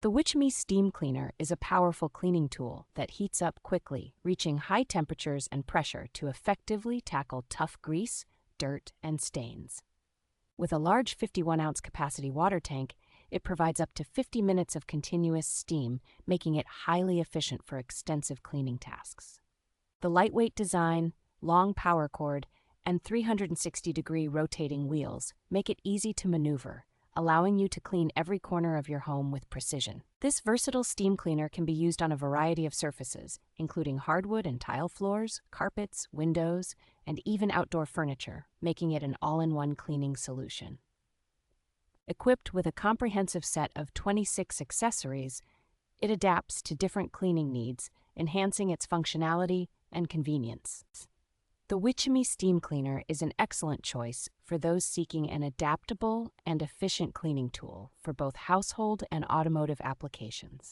The WICHEMI Steam Cleaner is a powerful cleaning tool that heats up quickly, reaching high temperatures and pressure to effectively tackle tough grease, dirt, and stains. With a large 51-ounce capacity water tank, it provides up to 50 minutes of continuous steam, making it highly efficient for extensive cleaning tasks. The lightweight design, long power cord, and 360-degree rotating wheels make it easy to maneuver, allowing you to clean every corner of your home with precision. This versatile steam cleaner can be used on a variety of surfaces, including hardwood and tile floors, carpets, windows, and even outdoor furniture, making it an all-in-one cleaning solution. Equipped with a comprehensive set of 26 accessories, it adapts to different cleaning needs, enhancing its functionality and convenience. The WICHEMI Steam Cleaner is an excellent choice for those seeking an adaptable and efficient cleaning tool for both household and automotive applications.